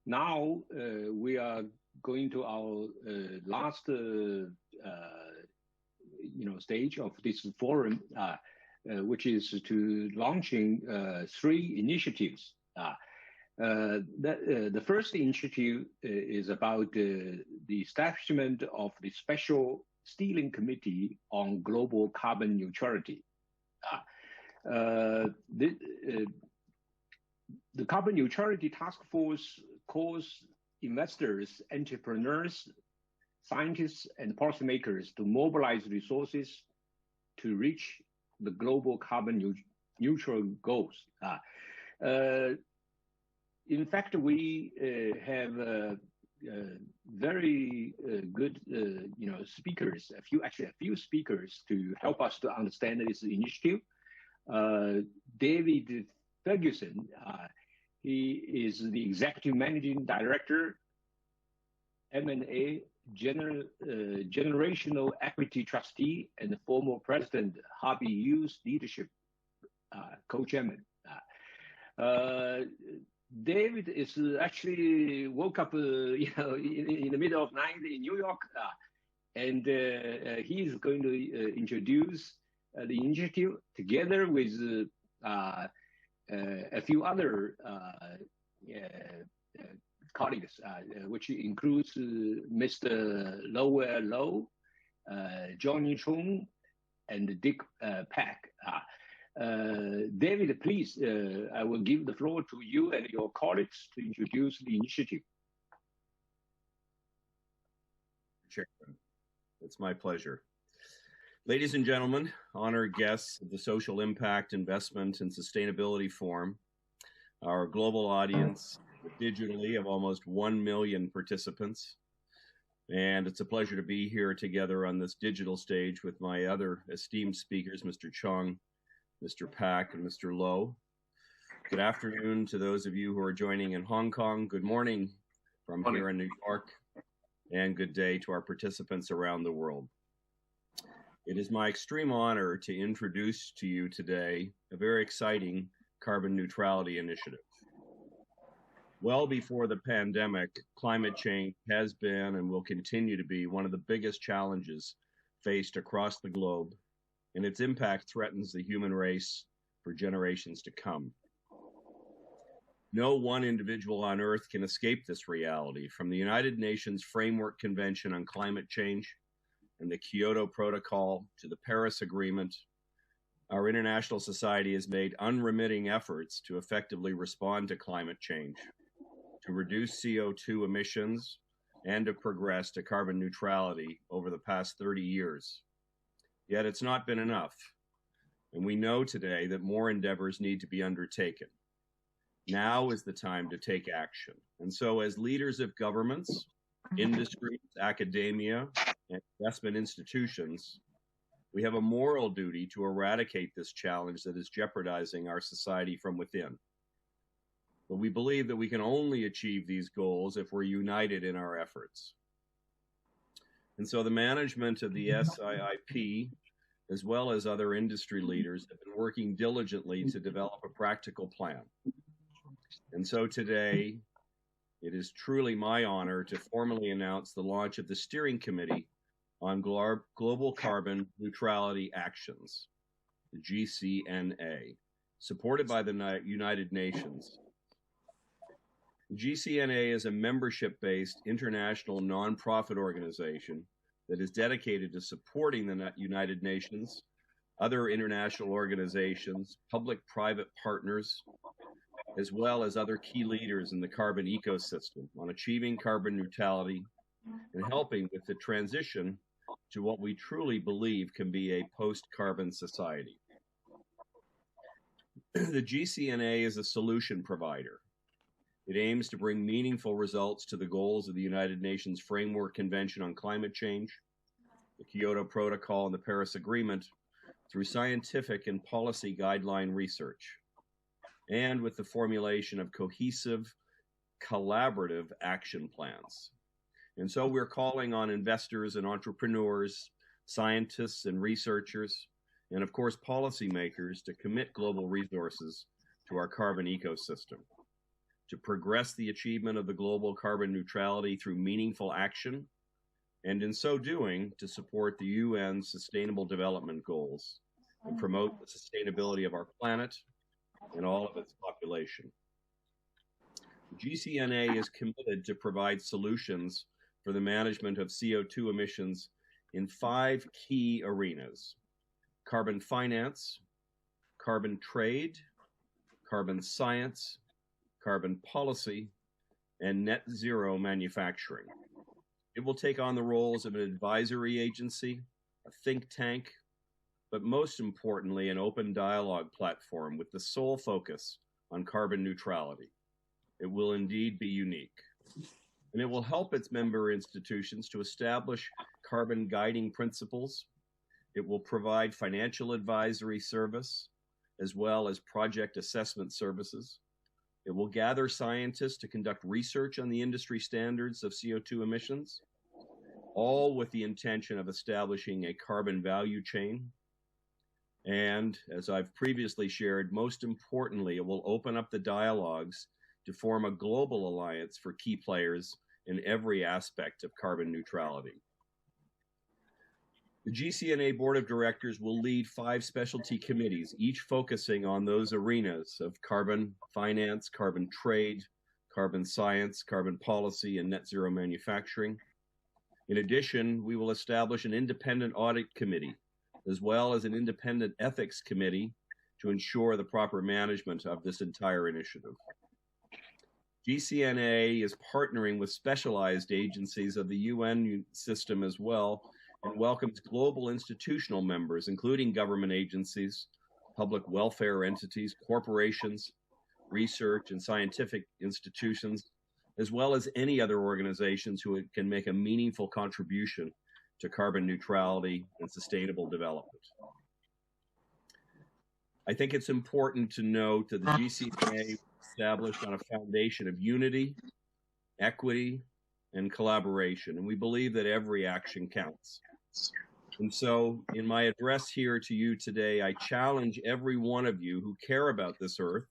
now we are going to our last stage of this forum, which is to launching 3 initiatives. The first initiative is about the establishment of the Special Steering Committee on Global Carbon Neutrality. The Carbon Neutrality Task Force calls investors, entrepreneurs, scientists, and policymakers to mobilize resources to reach the global carbon neutral goals. In fact, we have very good, speakers. A few speakers to help us to understand this initiative. David Ferguson, he is the Executive Managing Director, M&A Generational Equity Trustee, and the former President, Harvey Youth Leadership Co-Chairman. David is actually woke up, in the middle of night in New York, and he is going to introduce the initiative together with a few other colleagues, which includes Mr. Lowell Lowe, Johnny Chung, and Dick Pack. David, please, I will give the floor to you and your colleagues to introduce the initiative. Chairman, it's my pleasure. Ladies and gentlemen, honored guests of the Social Impact Investment and Sustainability Forum, our global audience digitally of almost 1 million participants, and it's a pleasure to be here together on this digital stage with my other esteemed speakers, Mr. Chung, Mr. Pak, and Mr. Lowe. Good afternoon to those of you who are joining in Hong Kong. Good morning from here in New York, and good day to our participants around the world. It is my extreme honor to introduce to you today a very exciting carbon neutrality initiative. Well before the pandemic, climate change has been and will continue to be one of the biggest challenges faced across the globe, and its impact threatens the human race for generations to come. No one individual on Earth can escape this reality, from the United Nations Framework Convention on Climate Change and the Kyoto Protocol to the Paris Agreement. Our international society has made unremitting efforts to effectively respond to climate change, to reduce CO2 emissions, and to progress to carbon neutrality over the past 30 years. Yet it's not been enough, and we know today that more endeavors need to be undertaken. Now is the time to take action. And so as leaders of governments, industries, academia, and investment institutions, we have a moral duty to eradicate this challenge that is jeopardizing our society from within. But we believe that we can only achieve these goals if we're united in our efforts. And so the management of the SIIP, as well as other industry leaders, have been working diligently to develop a practical plan. And so today, it is truly my honor to formally announce the launch of the Steering Committee on Global Carbon Neutrality Actions, the GCNA, supported by the United Nations. GCNA is a membership-based international nonprofit organization that is dedicated to supporting the United Nations, other international organizations, public-private partners, as well as other key leaders in the carbon ecosystem on achieving carbon neutrality and helping with the transition to what we truly believe can be a post-carbon society. The GCNA is a solution provider. It aims to bring meaningful results to the goals of the United Nations Framework Convention on Climate Change, the Kyoto Protocol, and the Paris Agreement through scientific and policy guideline research, and with the formulation of cohesive, collaborative action plans. And so we're calling on investors and entrepreneurs, scientists and researchers, and of course policymakers to commit global resources to our carbon ecosystem. to progress the achievement of the global carbon neutrality through meaningful action, and in so doing, to support the UN Sustainable Development Goals and promote the sustainability of our planet and all of its population. The GCNA is committed to provide solutions for the management of CO2 emissions in 5 key arenas: carbon finance, carbon trade, carbon science, carbon policy, and net zero manufacturing. It will take on the roles of an advisory agency, a think tank, but most importantly, an open dialogue platform with the sole focus on carbon neutrality. It will indeed be unique. And it will help its member institutions to establish carbon guiding principles. It will provide financial advisory service, as well as project assessment services. It will gather scientists to conduct research on the industry standards of CO2 emissions, all with the intention of establishing a carbon value chain. And as I've previously shared, most importantly, it will open up the dialogues to form a global alliance for key players in every aspect of carbon neutrality. The GCNA Board of Directors will lead 5 specialty committees, each focusing on those arenas of carbon finance, carbon trade, carbon science, carbon policy, and net zero manufacturing. In addition, we will establish an independent audit committee, as well as an independent ethics committee to ensure the proper management of this entire initiative. GCNA is partnering with specialized agencies of the UN system as well, and welcomes global institutional members, including government agencies, public welfare entities, corporations, research and scientific institutions, as well as any other organizations who can make a meaningful contribution to carbon neutrality and sustainable development. I think it's important to note that the GCNA was established on a foundation of unity, equity, and collaboration, and we believe that every action counts. And so in my address here to you today, I challenge every one of you who care about this earth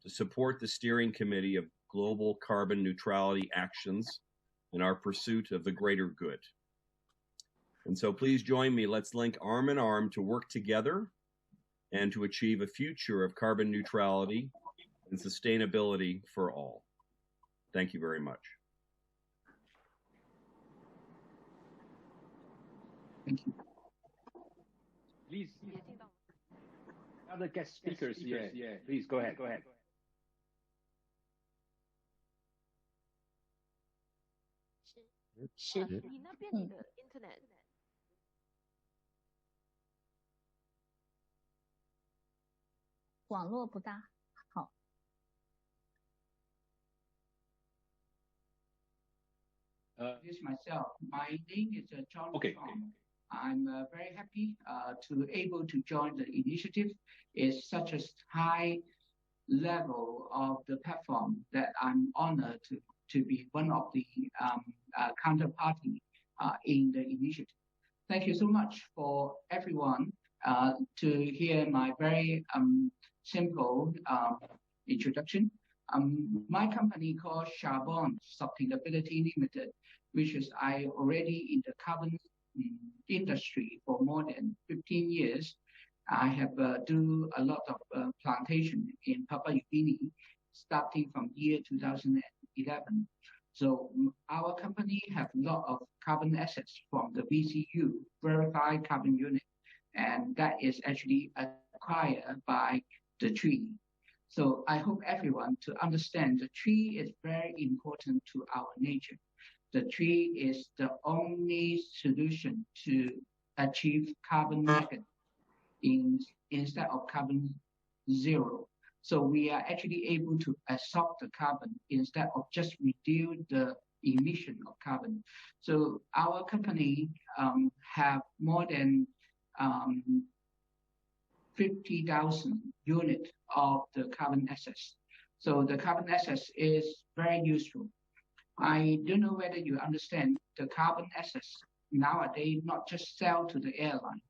to support the steering committee of global carbon neutrality actions in our pursuit of the greater good. And so please join me. Let's link arm in arm to work together and to achieve a future of carbon neutrality and sustainability for all. Thank you very much. Thank you. Please, other guest speakers, yeah, please go ahead. 是，你那边你的 internet 网络不大好。Introduce myself. My name is John. Okay. I'm very happy to able to join the initiative. It's such a high level of the platform that I'm honored to be one of the counterparty in the initiative. Thank you so much for everyone to hear my very simple introduction. My company called Charbon Sustainability Limited, which is I already in the carbon industry for more than 15 years. I have do a lot of plantation in Papua New Guinea, starting from year 2011. So our company have a lot of carbon assets from the VCU, Verified Carbon Unit, and that is actually acquired by the tree. So I hope everyone to understand the tree is very important to our nature. The tree is the only solution to achieve carbon negative instead of carbon zero. So we are actually able to absorb the carbon instead of just reduce the emission of carbon. So our company have more than 50,000 units of the carbon assets. So the carbon assets is very useful. I don't know whether you understand the carbon assets nowadays not just sell to the airline.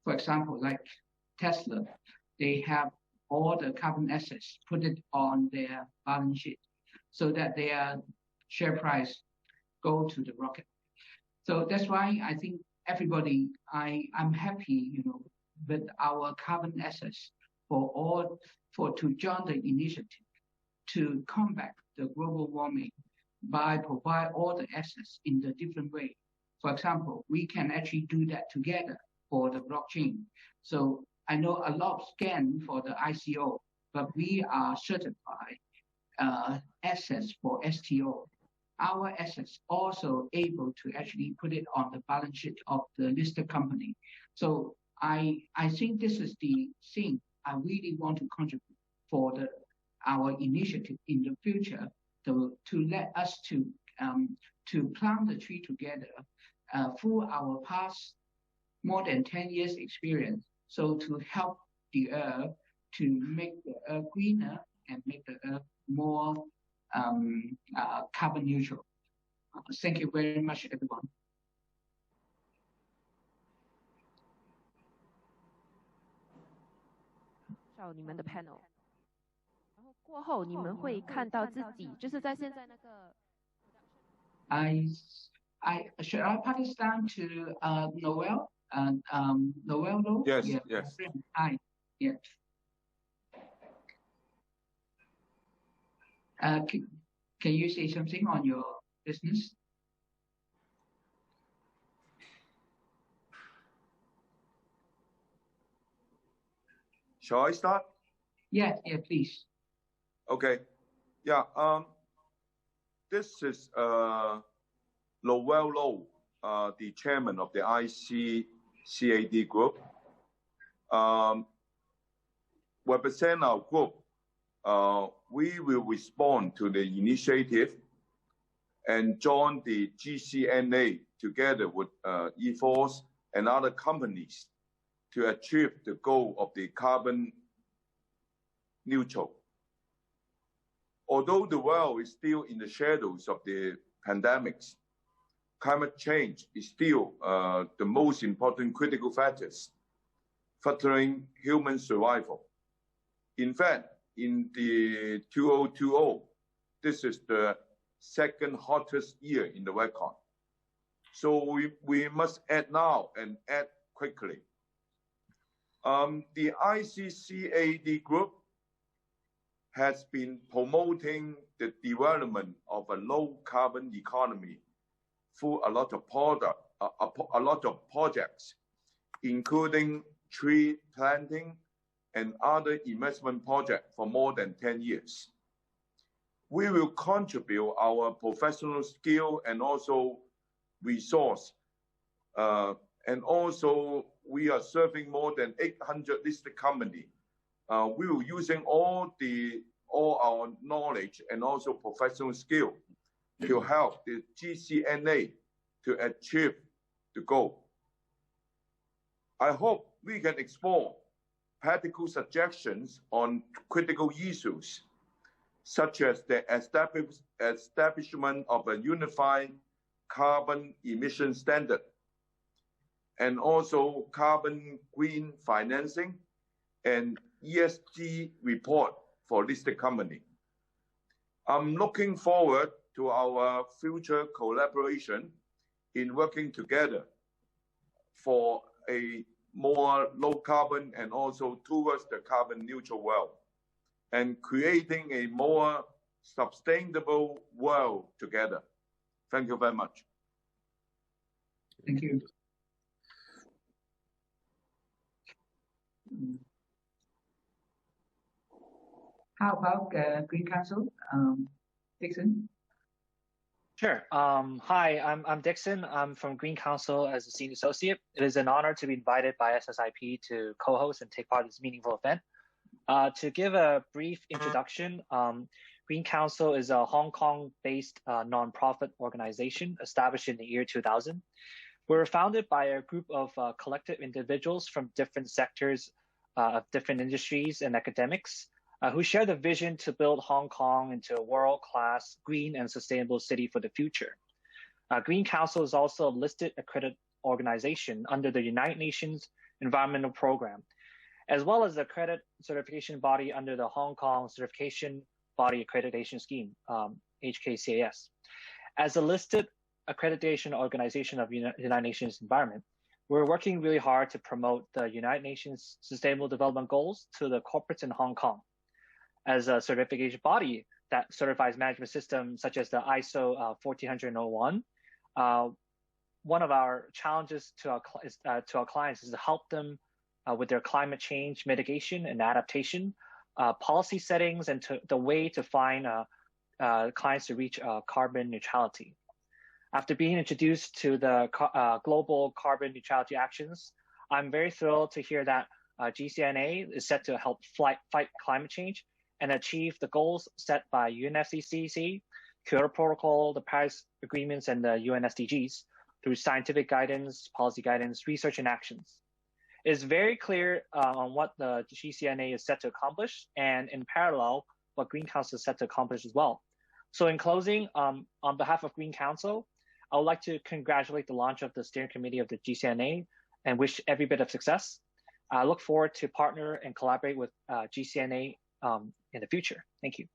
For example, like Tesla, they have all the carbon assets, put it on their balance sheet. so that their share price go to the rocket. So that's why I think everybody, I'm happy, with our carbon assets to join the initiative to combat the global warming by provide all the assets in the different way. For example, we can actually do that together for the blockchain. So I know a lot of scan for the ICO, but we are certified assets for STO. Our assets also able to actually put it on the balance sheet of the listed company. So I think this is the thing I really want to contribute for our initiative in the future to let us to plant the tree together through our past more than 10 years experience. So to help the earth to make the earth greener and make the earth more carbon neutral. Thank you very much, everyone. 你们的 panel， 然后过后你们会看到自己就是在现在那个。Should I pass it down to Noel? Noel, no? Yes, yeah. yes. Hi, yeah. Can you say something on your business? Shall I start? Yeah, please. Okay. Yeah. This is Noel Low, the chairman of the ICCAD group. Represent our group. We will respond to the initiative and join the GCNA together with EFORS and other companies to achieve the goal of the carbon neutral. Although the world is still in the shadows of the pandemics, climate change is still the most important critical factors threatening human survival. In fact, in the 2020, this is the second hottest year in the record. So we must act now and act quickly. The ICCAD group has been promoting the development of a low carbon economy through a lot of projects, including tree planting and other investment projects for more than 10 years. We will contribute our professional skill and also resource. And also we are serving more than 800 listed companies. We will using all our knowledge and also professional skill to help the GCNA to achieve the goal. I hope we can explore practical suggestions on critical issues, such as the establishment of a unified carbon emission standard, and also carbon green financing and ESG report for listed company. I'm looking forward to our future collaboration in working together for a more low carbon and also towards the carbon neutral world and creating a more sustainable world together. Thank you very much. Thank you. How about Green Council, Dixon? Sure. Hi, I'm Dixon. I'm from Green Council as a senior associate. It is an honor to be invited by SIIP to co-host and take part in this meaningful event. To give a brief introduction, Green Council is a Hong Kong-based nonprofit organization established in the year 2000. We're founded by a group of collective individuals from different sectors of different industries and academics who share the vision to build Hong Kong into a world-class green and sustainable city for the future. Green Council is also a listed accredited organization under the United Nations Environmental Program, as well as the accredited certification body under the Hong Kong Certification body accreditation scheme, HKCAS. As a listed accreditation organization of the United Nations Environment, we're working really hard to promote the United Nations Sustainable Development Goals to the corporates in Hong Kong. As a certification body that certifies management systems such as the ISO 14001, one of our challenges to our clients is to help them with their climate change mitigation and adaptation, policy settings, and the way to find clients to reach carbon neutrality. After being introduced to the global carbon neutrality actions, I'm very thrilled to hear that GCNA is set to help fight climate change and achieve the goals set by UNFCCC, Kyoto Protocol, the Paris Agreements, and the UN SDGs through scientific guidance, policy guidance, research, and actions. It is very clear on what the GCNA is set to accomplish, and in parallel, what Green Council is set to accomplish as well. So in closing, on behalf of Green Council, I would like to congratulate the launch of the steering committee of the GCNA and wish every bit of success. I look forward to partner and collaborate with GCNA in the future. Thank you.